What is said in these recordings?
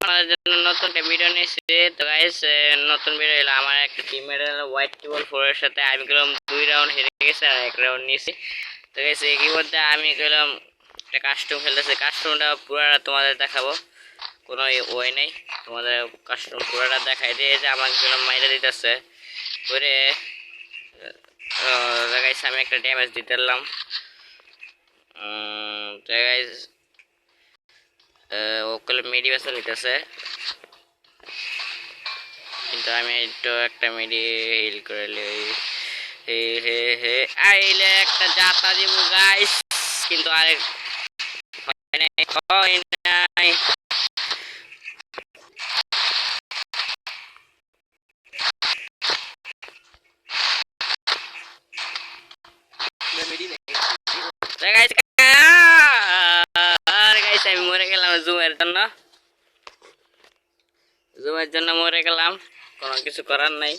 আমাদের জন্য নতুন একটা ভিডিও নিয়েছি। তো গাইস নতুন ভিডিও এলো আমার একটা টিমের হোয়াইট টেবল 4 এর সাথে আমি গেলাম 2 রাউন্ড হেরে গেছে আর 1 রাউন্ড নিয়েছি। তো গাইস এই মধ্যে আমি গেলাম একটা কাস্টম খেলতেছে, কাস্টমটা পুরোটা তোমাদের দেখাবো, কোনো ওয়ে নেই, তোমাদের কাস্টম পুরোটা দেখাই দিয়ে যে আমাকে গেলাম মাইরা দিতেছে করে। গাইস আমি একটা ড্যামেজ দিতে দিলাম। তো গাইস ওগুলো মেডি বেসা নিতেছে, কিন্তু আমি একটু একটা মেডি হিল করে লই। হে হে হে আইলে একটা জাতা দিব গাইস, কিন্তু আরেক হয় নাই। আমি মরে গেলাম জুমের জন্য, মরে গেলাম, কোনো কিছু করার নাই।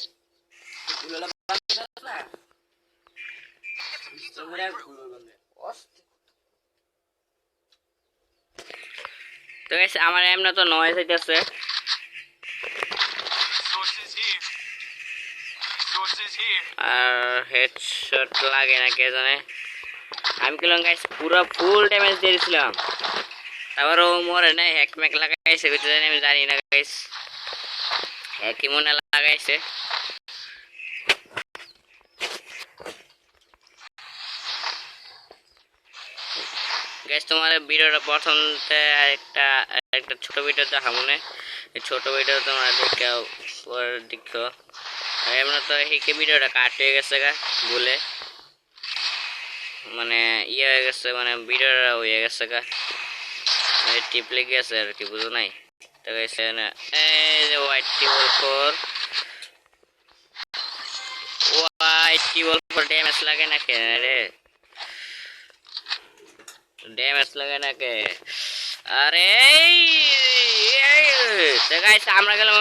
তো গাইস আমার এমন তো নয়েজ হইতেছে, আর হেডশট লাগে না কে জানে। আমি কিলাম গাইস পুরো ফুল ড্যামেজ দিয়েছিলাম, তারপর ও মরে নাই, হ্যাক ম্যাক লাগাইছে কিছু জানি, আমি জানি না গাইস, একই মনে লাগাইছে। গাইস তোমার ভিডিওটা প্রথম একটা ছোট ভিডিও দেখা মনে, ছোট ভিডিও তোমরা দেখো। এমন তো হিকে ভিডিওটা কাট হয়ে গেছে গা বলে, মানে ইয়ে হয়ে গেছে, মানে ভিডিওটা হয়ে গেছে গা, টিপ লেগে গেছে আর কি, বুঝো নাই। তো গেছে না এই যে হোয়াইট টেবল ফর ড্যামেজ লাগে না কেন রে, ড্যামেজ লাগে না কে? আরে গাইস আমরা গেলাম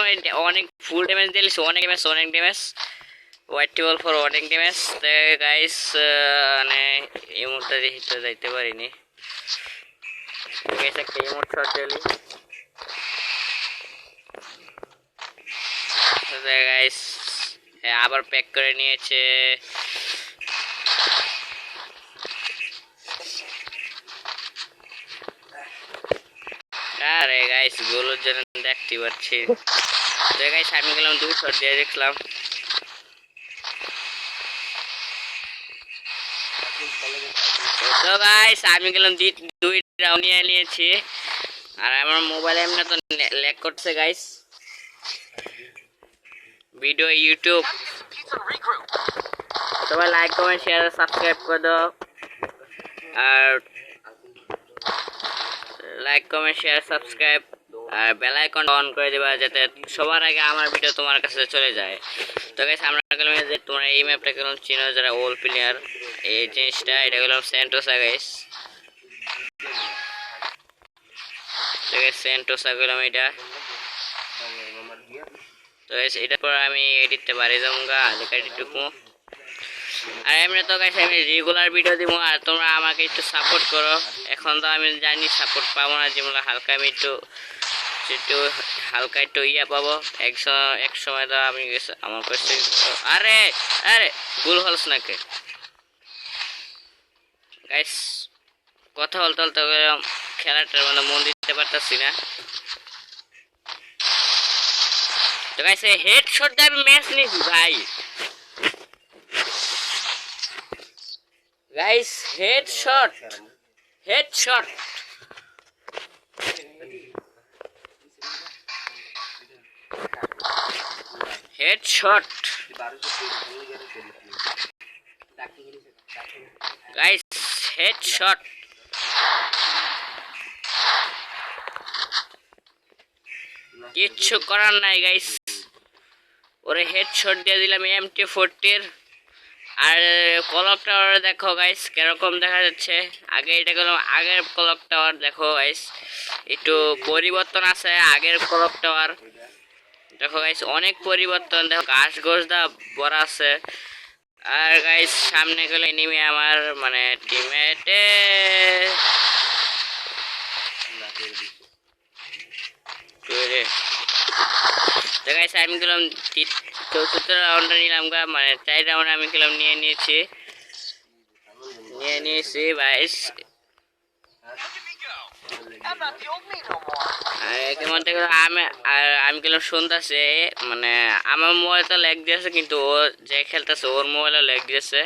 অনেক ফুল ড্যামেজ দিয়েছি, অনেক ড্যামেজ হোয়াইট টেবল ফর অনেক ড্যামেজ। তো গাইস মানে এই মুহূর্তে দেখতে যাইতে পারিনি, গাইস একটা ইমোট শট দিলি। গাইস আবার প্যাক করে নিয়েছে। আরে গাইস গোলের জন্য দেখতে পাচ্ছি। তো গাইস আমি গেলাম 2 শট দিয়ে দেখলাম। তো গাইস আমি গেলাম 2 রাউন্ড নিয়ে নিয়েছি, আর আমার মোবাইলে এমনি তো ল্যাগ করছে গাইস। ভিডিও ইউটিউব সবাই লাইক কমেন্ট শেয়ার সাবস্ক্রাইব করে দাও, আর লাইক কমেন্ট শেয়ার সাবস্ক্রাইব আর বেল আইকন অন করে দিবা, যাতে সবার আগে আমার ভিডিও তোমার কাছে চলে যায়। তো গাইস আমরা গেলাম যে তোমরা এই ম্যাপটা গেলাম চিনো যারা ওল প্লেয়ার, এই জিনিসটা এটা গেলাম সেন্টোসা গাইস। তো গাইস সেন্টোসা গেলাম এটা। তো গাইস এটার পর আমি এডিটতে বাড়ি যাবো এডিটটুকু। আর এমনি তো গাইস আমি রেগুলার ভিডিও দিব, আর তোমরা আমাকে একটু সাপোর্ট করো। এখন তো আমি জানি সাপোর্ট পাবো না, যেমন হালকা আমি একটু হালকা একটু ইয়া পাবো। এক সময় তো আমি আমার কাছে আরে আরে ভুল হলস নাকি গাইস, কথা বলতে বলতে খেলাটার মানে মন দিতে পারতাছি না। তো গাইস হেডশট দিয়ে আমি ম্যাচ নিয়েছি ভাই, guys headshot headshot guys headshot. কিচ্ছু করার নাই গাইস, ওরে হেডশট দিয়ে দিলাম MT40 আর ক্লক টাওয়ার দেখো গাইস কিরকম দেখা যাচ্ছে। আগে এটা গেলাম আগের ক্লক টাওয়ার, দেখো গাইস একটু পরিবর্তন আছে আগের ক্লক টাওয়ার, দেখো গাইস অনেক পরিবর্তন, দেখো ঘাস ঘোষ দা ভরা আছে। আর গাইস সামনে গেলে এনিমি আমার মানে টিমমেটে তো গাইস আমি গেলাম চতুর্থ রাউন্ডে নিলাম গা, মানে 4 রাউন্ড আমি গেলাম নিয়েছি গাইস। আর এর মধ্যে আমি গেলাম শুনতেছে, মানে আমার মোবাইল তো ল্যাগ দিয়েছে, কিন্তু ও যে খেলতেছে ওর মোবাইলও ল্যাগ দিয়েছে।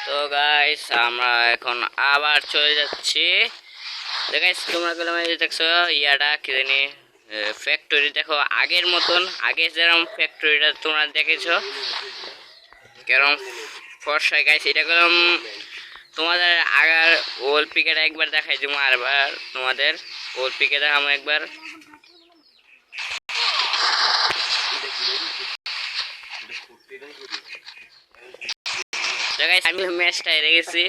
তো গাইস আমরা এখন আবার চলে যাচ্ছি। তো গাইস তোমরা গেলাম এই দেখছো ইয়াটা কি জানি ফ্যাক্টরি, দেখো আগের মতন, আগে যেরকম ফ্যাক্টরিটা তোমরা দেখেছো কেরম ফর্সা গাইস, এটা গেলাম তোমাদের আগার ওল পিকেটা একবার দেখাই দিব, আরবার তোমাদের ওল পিকে দেখাবো একবার। আমি ম্যাচটা হেরে গেছি,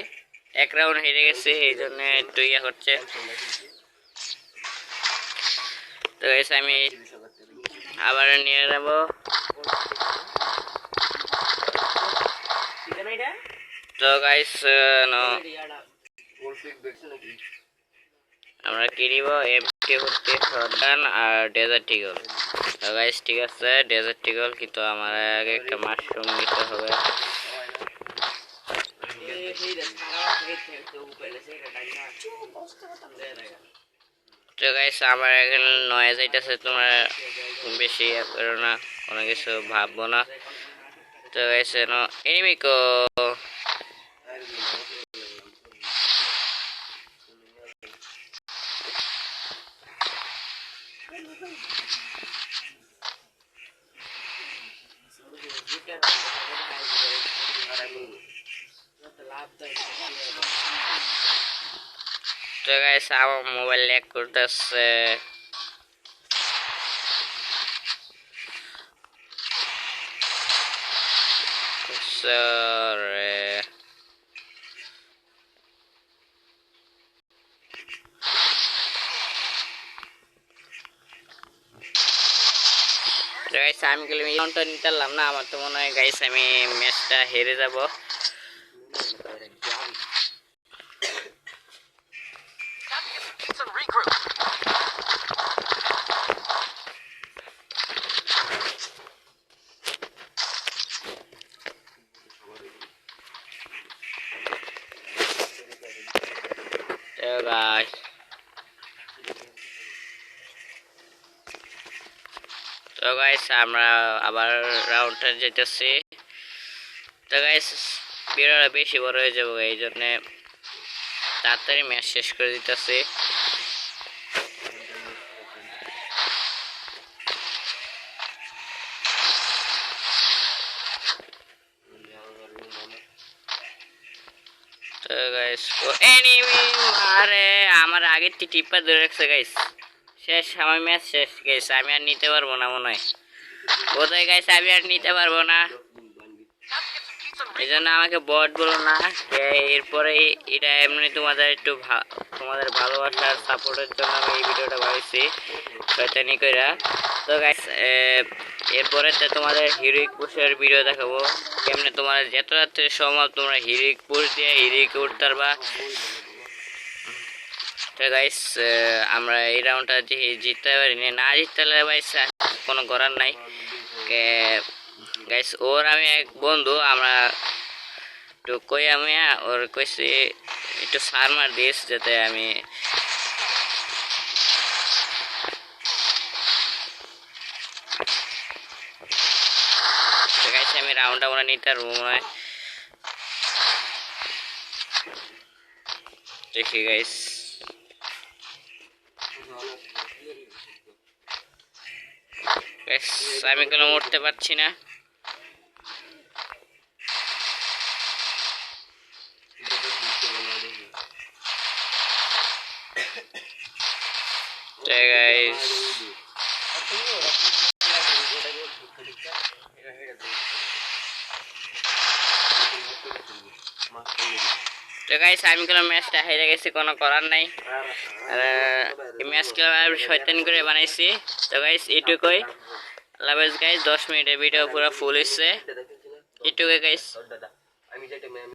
1 রাউন্ড হেরে গেছি, এই জন্য একটু ইয়ে হচ্ছে। তো গাইস আমি আবার নিয়ে নেব। তো গাইস আমরা কি নিব, MT40 শটগান আর ডেজার্ট ইগল। তো গাইস ঠিক আছে ডেজার্ট ইগল, কিন্তু আমার আগে একটা মাশরুম নিতে হবে। তো গাইস আমার এখানে নয়েজ আইতাছে, তোমরা বেশি করো না, কোনো কিছু ভাববো না। তো গাইস এনিমি কো তো গাইস আমার মোবাইল ল্যাগ করতেছে। সরি গাইস আমি গেলে রাউন্ডটা নিতে পারলাম না, আমার তো মনে হয় গাইস আমি ম্যাচটা হেরে যাব। তো গাইস আমরা আবার রাউন্ডটা যেতেছি। তো গাইস ভিডিওটা বেশি বড় হয়ে যাবে, এই জন্য তাড়াতাড়ি ম্যাচ শেষ করে দিতেছি। তো গাইস এনিমি মারে আমার আগের টিপা ধরে রাখছে গাইস, শেষ আমার ম্যাচ শেষ গাইস, আমি আর নিতে পারবো না মনে হয়, বোধহয় গাইস আমি আর নিতে পারবো না, এই জন্য আমাকে বট বলো না। এরপরে এটা এমনি তোমাদের একটু তোমাদের ভালোবাসার সাপোর্টের জন্য আমি এই ভিডিওটা বানাইছি শয়তানি কইরা। তো গাইস এরপরে তোমাদের হিরোইক পুশের ভিডিও দেখাবো, কেমনে তোমাদের যত রাত্রে সম্ভব তোমরা হিরোইক পুশ দিয়ে হিরোইক উঠতে পারবা। তো গাইস আমরা এই রাউন্ডটা জিততে পারিনি, না জিততে পারলে গাইস কোনো করার নাই। গাইস ওর আমি এক বন্ধু, আমরা একটু কই আমি ওর কইছি একটু সার মার দিস যাতে আমি গাইস আমি রাউন্ডটা মনে নিতে পারবো মনে হয়, দেখি গাইস। আমি কোনো উঠতে পারছি না। গাইস তো গাইস আমি কোনো ম্যাচটা হেরে গেছি, কোনো করার নাই, ম্যাচ শয়তানি করে বানাইছি। তো গাইস এটুকুই, লাভ গাইস 10 মিনিটের ভিডিও পুরো ফুল হচ্ছে এটুকু গাইস দাদা আমি যেটা